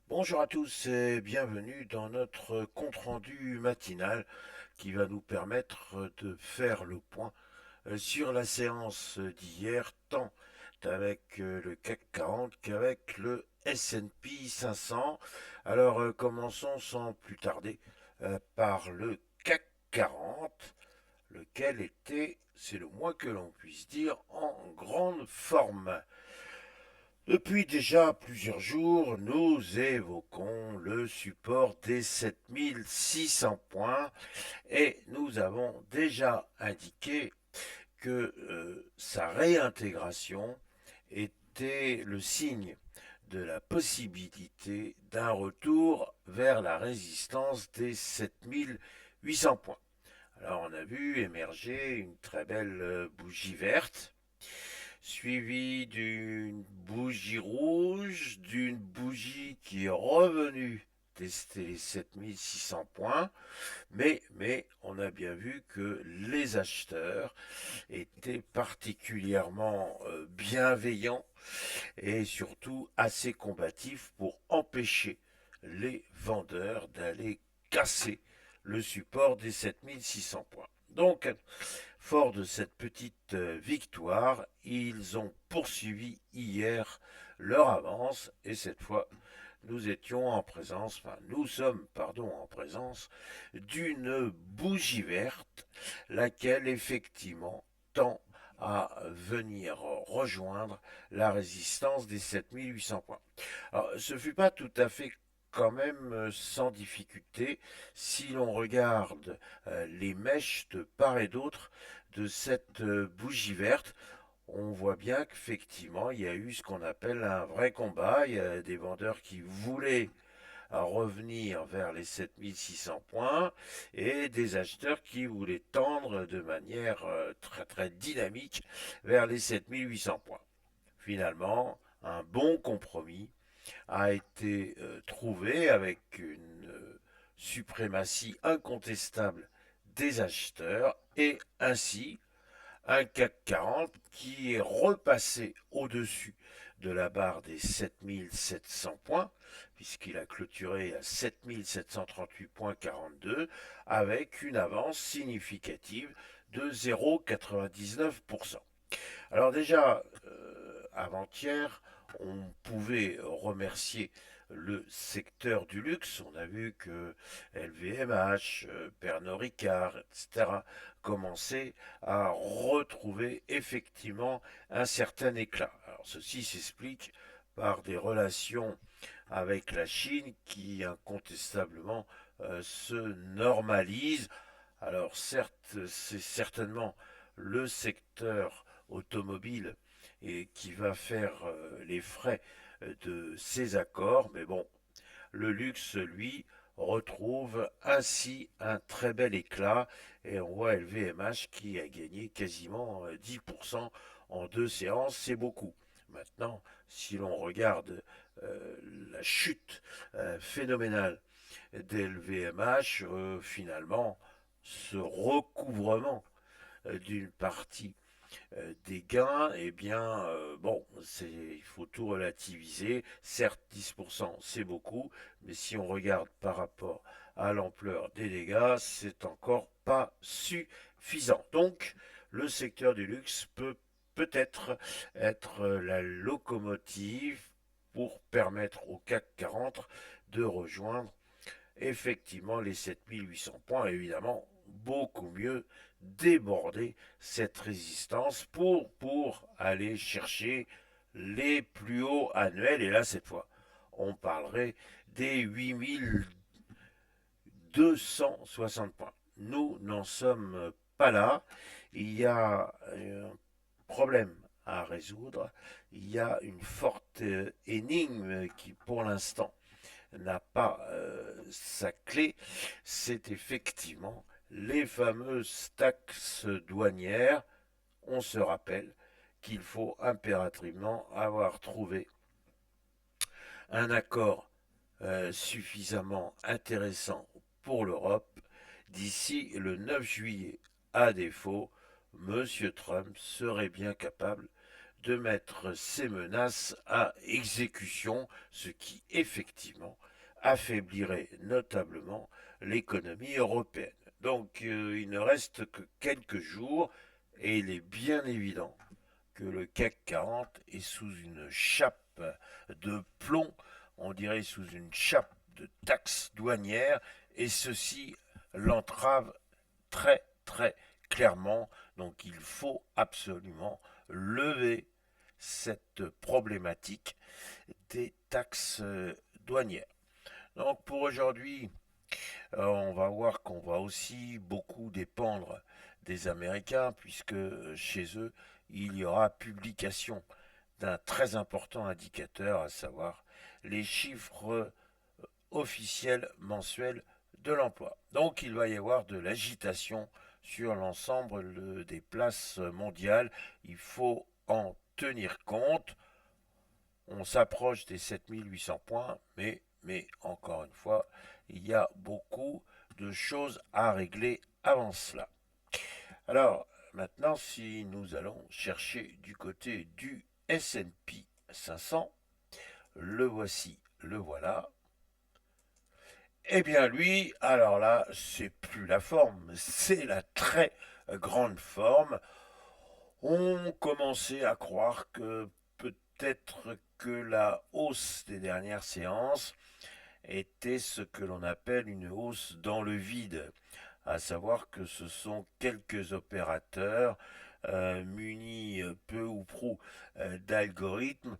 Bonjour à tous et bienvenue dans notre compte-rendu matinal qui va nous permettre de faire le point sur la séance d'hier, tant avec le CAC 40 qu'avec le S&P 500. Alors commençons sans plus tarder par le CAC 40, lequel était, c'est le moins que l'on puisse dire, en grande forme. Depuis déjà plusieurs jours, nous évoquons le support des 7600 points et nous avons déjà indiqué que sa réintégration était le signe de la possibilité d'un retour vers la résistance des 7800 points. Alors on a vu émerger une très belle bougie verte suivi d'une bougie rouge, d'une bougie qui est revenue tester les 7600 points, mais on a bien vu que les acheteurs étaient particulièrement bienveillants et surtout assez combatifs pour empêcher les vendeurs d'aller casser le support des 7600 points. Donc, fort de cette petite victoire, ils ont poursuivi hier leur avance et cette fois nous étions en présence, enfin nous sommes, pardon, en présence d'une bougie verte, laquelle effectivement tend à venir rejoindre la résistance des 7800 points. Alors, ce ne fut pas tout à fait quand même sans difficulté si l'on regarde les mèches de part et d'autre de cette bougie verte. On voit bien qu'effectivement, il y a eu ce qu'on appelle un vrai combat. Il y a des vendeurs qui voulaient revenir vers les 7600 points et des acheteurs qui voulaient tendre de manière très très dynamique vers les 7800 points. Finalement, un bon compromis a été trouvé avec une suprématie incontestable des acheteurs et ainsi un CAC 40 qui est repassé au-dessus de la barre des 7700 points, puisqu'il a clôturé à 7738,42 avec une avance significative de 0,99%. Alors déjà, avant-hier, on pouvait remercier le secteur du luxe. On a vu que LVMH, Pernod Ricard, etc. commençaient à retrouver effectivement un certain éclat. Alors ceci s'explique par des relations avec la Chine qui incontestablement se normalisent. Alors certes, c'est certainement le secteur automobile et qui va faire les frais de ces accords, mais bon, le luxe, lui, retrouve ainsi un très bel éclat et on voit LVMH qui a gagné quasiment 10% en deux séances, c'est beaucoup. Maintenant, si l'on regarde euh, la chute phénoménale d'LVMH, finalement, ce recouvrement d'une partie des gains, eh bien, bon, il faut tout relativiser. Certes, 10%, c'est beaucoup, mais si on regarde par rapport à l'ampleur des dégâts, c'est encore pas suffisant. Donc, le secteur du luxe peut peut-être être la locomotive pour permettre au CAC 40 de rejoindre effectivement les 7800 points, évidemment, beaucoup mieux déborder cette résistance pour aller chercher les plus hauts annuels. Et là, cette fois, on parlerait des 8260 points. Nous n'en sommes pas là. Il y a un problème à résoudre. Il y a une forte énigme qui, pour l'instant, n'a pas sa clé, c'est effectivement les fameuses taxes douanières. On se rappelle qu'il faut impérativement avoir trouvé un accord suffisamment intéressant pour l'Europe d'ici le 9 juillet. À défaut, M. Trump serait bien capable de mettre ces menaces à exécution, ce qui effectivement affaiblirait notablement l'économie européenne. Donc il ne reste que quelques jours et il est bien évident que le CAC 40 est sous une chape de plomb, on dirait sous une chape de taxes douanières, et ceci l'entrave très très clairement. Donc il faut absolument lever cette problématique des taxes douanières. Donc pour aujourd'hui, on va voir qu'on va aussi beaucoup dépendre des Américains, puisque chez eux, il y aura publication d'un très important indicateur, à savoir les chiffres officiels mensuels de l'emploi. Donc il va y avoir de l'agitation sur l'ensemble des places mondiales. Il faut en tenir compte. On s'approche des 7800 points, mais encore une fois, il y a beaucoup de choses à régler avant cela. Alors, maintenant, si nous allons chercher du côté du S&P 500, le voici, le voilà. Eh bien lui, alors là, c'est plus la forme, c'est la très grande forme. On commençait à croire que peut-être que la hausse des dernières séances était ce que l'on appelle une hausse dans le vide, à savoir que ce sont quelques opérateurs munis peu ou prou d'algorithmes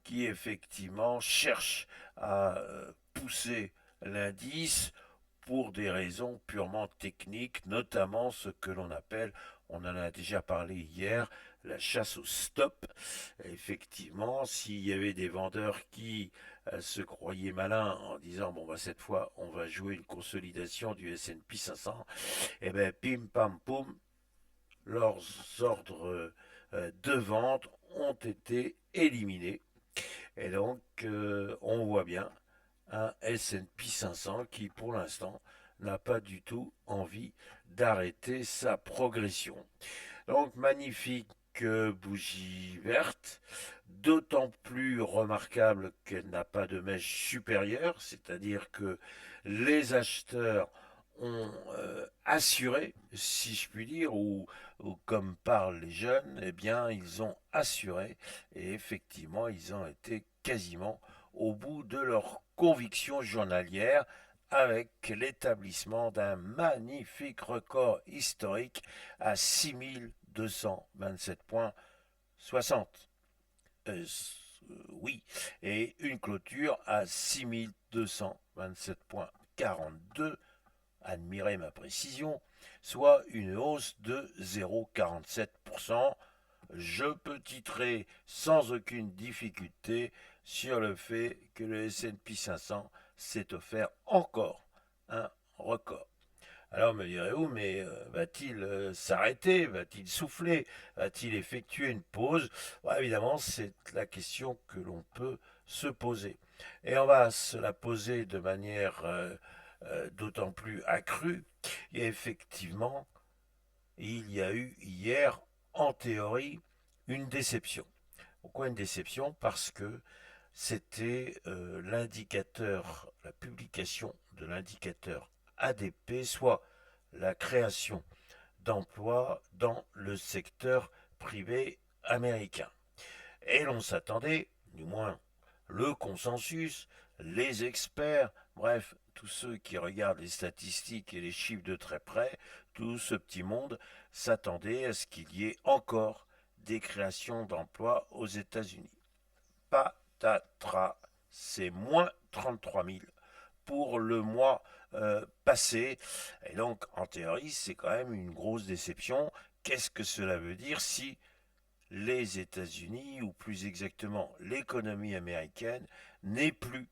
qui effectivement cherchent à pousser l'indice pour des raisons purement techniques, notamment ce que l'on appelle, on en a déjà parlé hier, la chasse au stop. Effectivement, s'il y avait des vendeurs qui se croyaient malins en disant bon bah cette fois on va jouer une consolidation du S&P 500, et ben pim pam poum, leurs ordres de vente ont été éliminés. Et donc on voit bien un S&P 500 qui pour l'instant n'a pas du tout envie d'arrêter sa progression. Donc magnifique bougie verte, d'autant plus remarquable qu'elle n'a pas de mèche supérieure, c'est-à-dire que les acheteurs ont assuré, si je puis dire, ou comme parlent les jeunes, eh bien ils ont assuré et effectivement ils ont été quasiment au bout de leur conviction journalière avec l'établissement d'un magnifique record historique à 6227 points 60. Oui, et une clôture à 6227 points 42, admirez ma précision, soit une hausse de 0,47%. Je peux titrer sans aucune difficulté sur le fait que le S&P 500 s'est offert encore un record. Alors me direz-vous, mais va-t-il s'arrêter? Va-t-il souffler? Va-t-il effectuer une pause? Bon, évidemment, c'est la question que l'on peut se poser. Et on va se la poser de manière d'autant plus accrue. Et effectivement, il y a eu hier, en théorie, une déception. Pourquoi une déception? Parce que c'était l'indicateur, la publication de l'indicateur ADP, soit la création d'emplois dans le secteur privé américain. Et l'on s'attendait, du moins le consensus, les experts, bref, tous ceux qui regardent les statistiques et les chiffres de très près, tout ce petit monde s'attendait à ce qu'il y ait encore des créations d'emplois aux États-Unis. Patatras, c'est moins 33 000 pour le mois passé. Et donc, en théorie, c'est quand même une grosse déception. Qu'est-ce que cela veut dire si les États-Unis, ou plus exactement l'économie américaine, n'est plus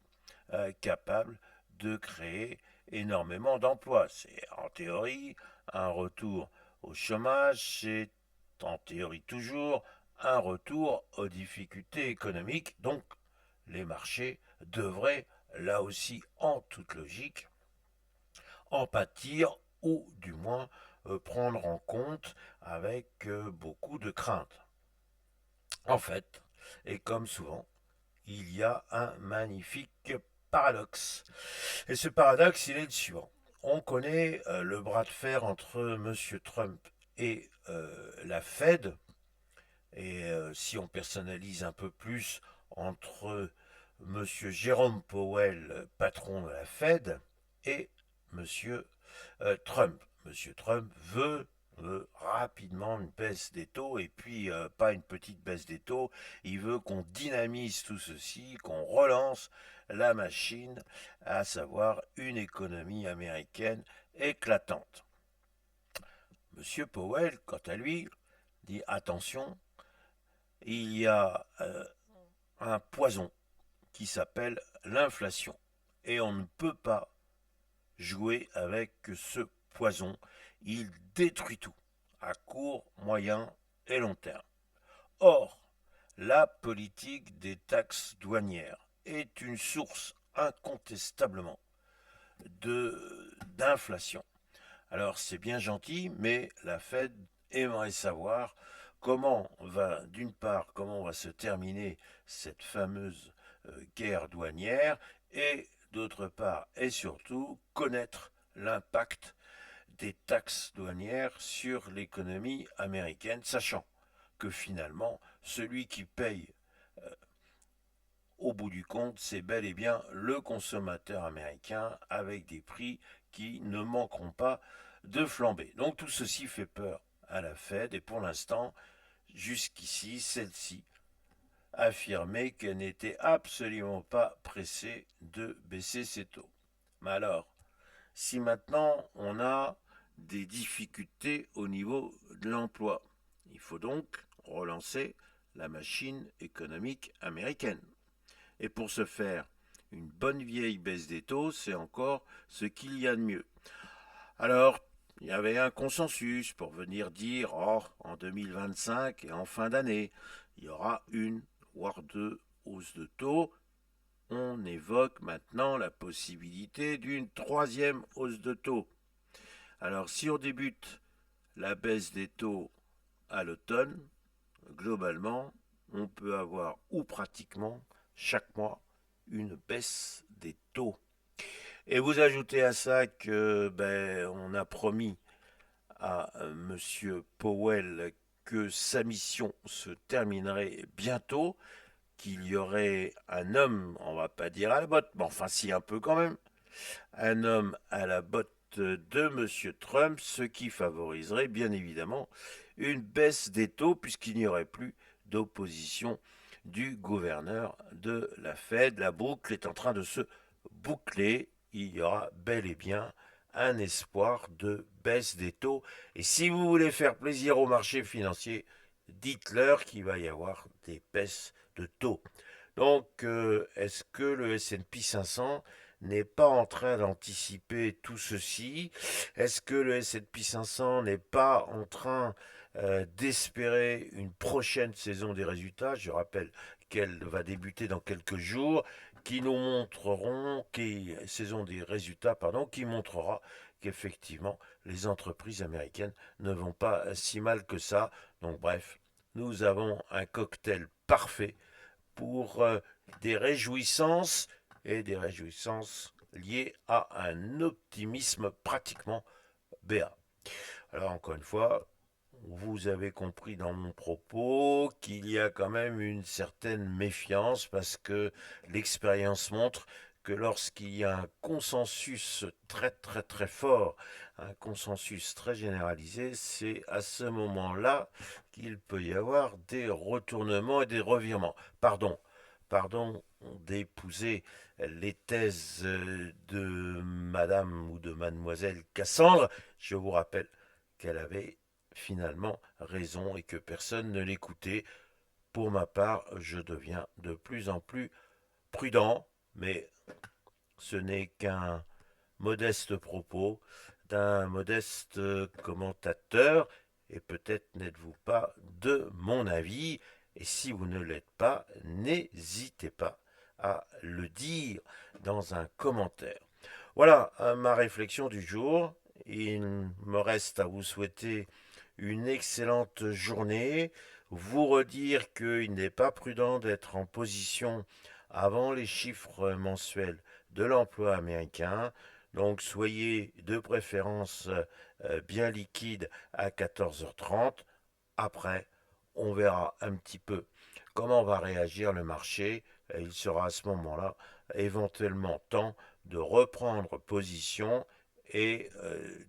capable de créer énormément d'emplois? C'est en théorie un retour au chômage, c'est en théorie toujours un retour aux difficultés économiques. Donc les marchés devraient, là aussi en toute logique, en pâtir ou du moins prendre en compte avec beaucoup de crainte. En fait, et comme souvent, il y a un magnifique paradoxe. Et ce paradoxe, il est le suivant. On connaît le bras de fer entre M. Trump et la Fed, et si on personnalise un peu plus, entre M. Jérôme Powell, patron de la Fed, et M. Trump. M. Trump veut rapidement une baisse des taux, et puis pas une petite baisse des taux, il veut qu'on dynamise tout ceci, qu'on relance la machine, à savoir une économie américaine éclatante. M. Powell, quant à lui, dit attention, il y a un poison qui s'appelle l'inflation, et on ne peut pas jouer avec ce poison. Il détruit tout, à court, moyen et long terme. Or, la politique des taxes douanières est une source incontestablement d'inflation. Alors c'est bien gentil, mais la Fed aimerait savoir d'une part, comment va se terminer cette fameuse guerre douanière, et d'autre part, et surtout, connaître l'impact des taxes douanières sur l'économie américaine, sachant que finalement, celui qui paye au bout du compte, c'est bel et bien le consommateur américain, avec des prix qui ne manqueront pas de flamber. Donc tout ceci fait peur à la Fed, et pour l'instant, jusqu'ici, celle-ci affirmait qu'elle n'était absolument pas pressée de baisser ses taux. Mais alors, si maintenant on a des difficultés au niveau de l'emploi, il faut donc relancer la machine économique américaine. Et pour ce faire, une bonne vieille baisse des taux, c'est encore ce qu'il y a de mieux. Alors, il y avait un consensus pour venir dire, oh, en 2025 et en fin d'année, il y aura une, voire deux hausses de taux. On évoque maintenant la possibilité d'une troisième hausse de taux. Alors, si on débute la baisse des taux à l'automne, globalement, on peut avoir, ou pratiquement, chaque mois, une baisse des taux. Et vous ajoutez à ça que on a promis à Monsieur Powell que sa mission se terminerait bientôt, qu'il y aurait un homme, on va pas dire à la botte, mais enfin si un peu quand même, un homme à la botte de Monsieur Trump, ce qui favoriserait bien évidemment une baisse des taux, puisqu'il n'y aurait plus d'opposition du gouverneur de la Fed. La boucle est en train de se boucler. Il y aura bel et bien un espoir de baisse des taux. Et si vous voulez faire plaisir aux marchés financiers, dites-leur qu'il va y avoir des baisses de taux. Donc, est-ce que le S&P 500 n'est pas en train d'anticiper tout ceci? Est-ce que le S&P 500 n'est pas en train d'espérer une prochaine saison des résultats? Je rappelle qu'elle va débuter dans quelques jours, qui nous montreront, saison des résultats, pardon, qui montrera qu'effectivement les entreprises américaines ne vont pas si mal que ça. Donc bref, nous avons un cocktail parfait pour des réjouissances, et des réjouissances liées à un optimisme pratiquement béat. Alors encore une fois, vous avez compris dans mon propos qu'il y a quand même une certaine méfiance, parce que l'expérience montre que lorsqu'il y a un consensus très très très fort, un consensus très généralisé, c'est à ce moment-là qu'il peut y avoir des retournements et des revirements. Pardon d'épouser les thèses de Madame ou de Mademoiselle Cassandre. Je vous rappelle qu'elle avait finalement raison et que personne ne l'écoutait. Pour ma part, je deviens de plus en plus prudent, mais ce n'est qu'un modeste propos d'un modeste commentateur, et peut-être n'êtes-vous pas de mon avis, et si vous ne l'êtes pas, n'hésitez pas à le dire dans un commentaire. Voilà ma réflexion du jour. Il me reste à vous souhaiter une excellente journée. vous redire qu'il n'est pas prudent d'être en position avant les chiffres mensuels de l'emploi américain. Donc soyez de préférence bien liquide à 14h30. Après, on verra un petit peu comment va réagir le marché. Et il sera à ce moment-là éventuellement temps de reprendre position et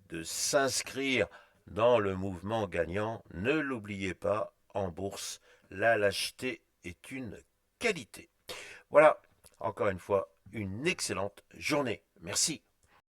de s'inscrire dans le mouvement gagnant. Ne l'oubliez pas, en bourse, la lâcheté est une qualité. Voilà, encore une fois, une excellente journée. Merci.